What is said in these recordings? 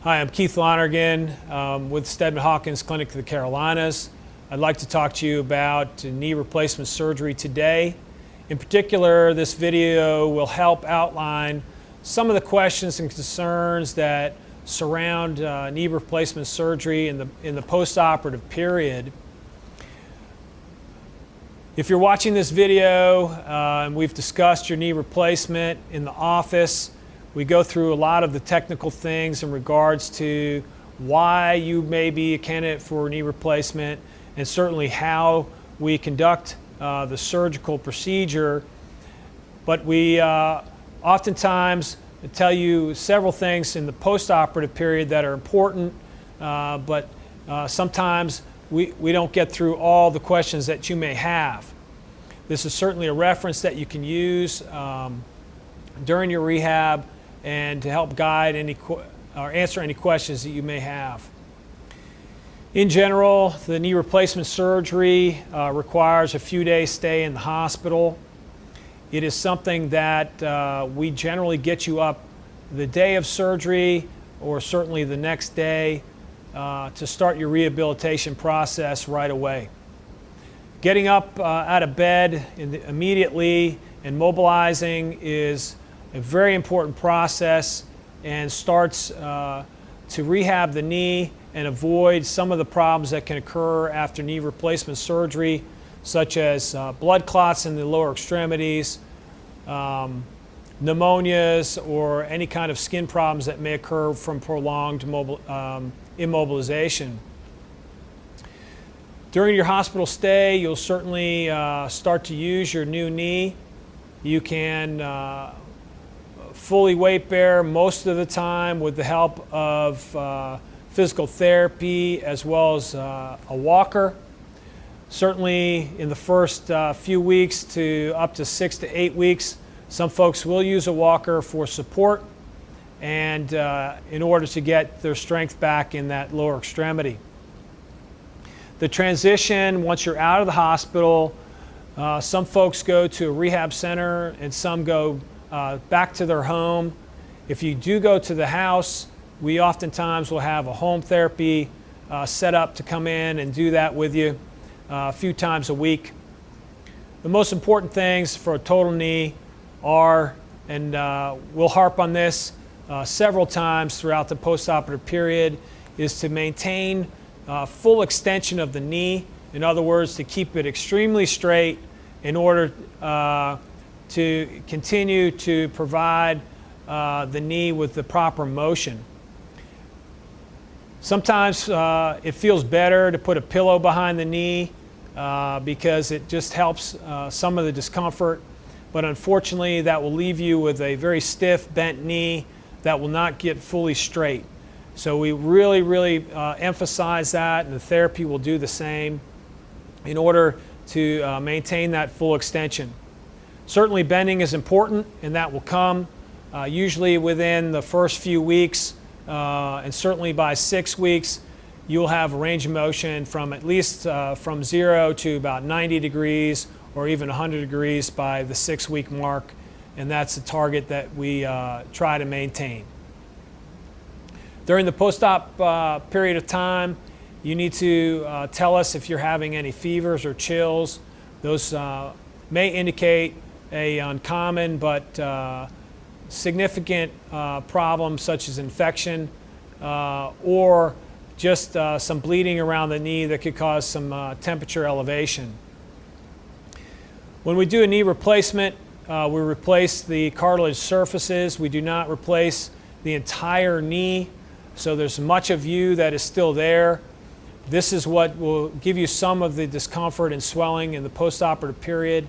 Hi, I'm Keith Lonergan with Steadman Hawkins Clinic of the Carolinas. I'd like to talk to you about knee replacement surgery today. In particular, this video will help outline some of the questions and concerns that surround knee replacement surgery in the post-operative period. If you're watching this video and we've discussed your knee replacement in the office, we go through a lot of the technical things in regards to why you may be a candidate for knee replacement and certainly how we conduct the surgical procedure. But we oftentimes tell you several things in the post-operative period that are important, but sometimes we don't get through all the questions that you may have. This is certainly a reference that you can use during your rehab and to help guide or answer any questions that you may have. In general, the knee replacement surgery requires a few days stay in the hospital. It is something that we generally get you up the day of surgery or certainly the next day to start your rehabilitation process right away. Getting up out of bed immediately and mobilizing is a very important process and starts to rehab the knee and avoid some of the problems that can occur after knee replacement surgery, such as blood clots in the lower extremities, pneumonias, or any kind of skin problems that may occur from prolonged immobilization. During your hospital stay, you'll certainly start to use your new knee. You can fully weight bear most of the time with the help of physical therapy as well as a walker. Certainly in the first few weeks to up to 6 to 8 weeks, some folks will use a walker for support and in order to get their strength back in that lower extremity. The transition, once you're out of the hospital, some folks go to a rehab center and some go back to their home. If you do go to the house, we oftentimes will have a home therapy set up to come in and do that with you a few times a week. The most important things for a total knee are, and we'll harp on this several times throughout the postoperative period, is to maintain full extension of the knee. In other words, to keep it extremely straight in order to continue to provide the knee with the proper motion. Sometimes it feels better to put a pillow behind the knee because it just helps some of the discomfort, but unfortunately that will leave you with a very stiff, bent knee that will not get fully straight. So we really emphasize that, and the therapy will do the same in order to maintain that full extension. Certainly bending is important, and that will come usually within the first few weeks, and certainly by 6 weeks you'll have a range of motion from at least from 0 to about 90 degrees or even 100 degrees by the 6-week mark, and that's the target that we try to maintain. During the post-op period of time, you need to tell us if you're having any fevers or chills. Those may indicate a uncommon but significant problem such as infection or just some bleeding around the knee that could cause some temperature elevation. When we do a knee replacement, we replace the cartilage surfaces. We do not replace the entire knee, so there's much of you that is still there. This is what will give you some of the discomfort and swelling in the postoperative period.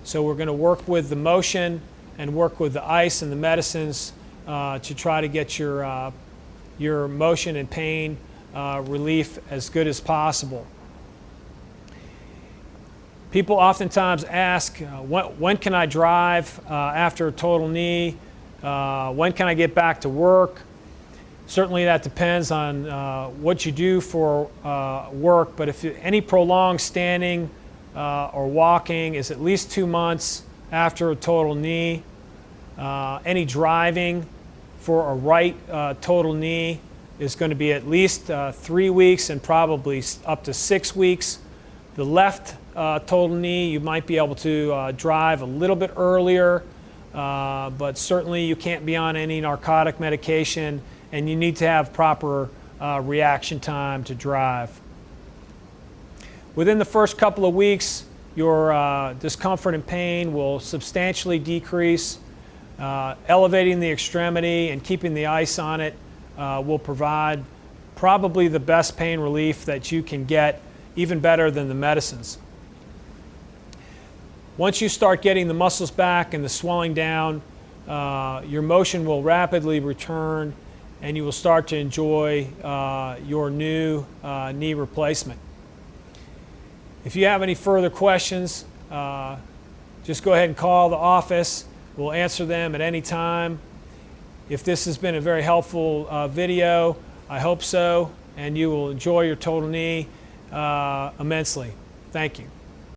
So we're going to work with the motion and work with the ice and the medicines to try to get your motion and pain relief as good as possible. People oftentimes ask, when can I drive after a total knee? When can I get back to work? Certainly that depends on what you do for work, but if any prolonged standing or walking is at least 2 months after a total knee, any driving for a right total knee is going to be at least 3 weeks and probably up to 6 weeks. The left total knee, you might be able to drive a little bit earlier, but certainly you can't be on any narcotic medication, and you need to have proper reaction time to drive. Within the first couple of weeks, your discomfort and pain will substantially decrease. Elevating the extremity and keeping the ice on it will provide probably the best pain relief that you can get, even better than the medicines. Once you start getting the muscles back and the swelling down, your motion will rapidly return, and you will start to enjoy your new knee replacement. If you have any further questions, just go ahead and call the office. We'll answer them at any time. If this has been a very helpful video, I hope so, and you will enjoy your total knee immensely. Thank you.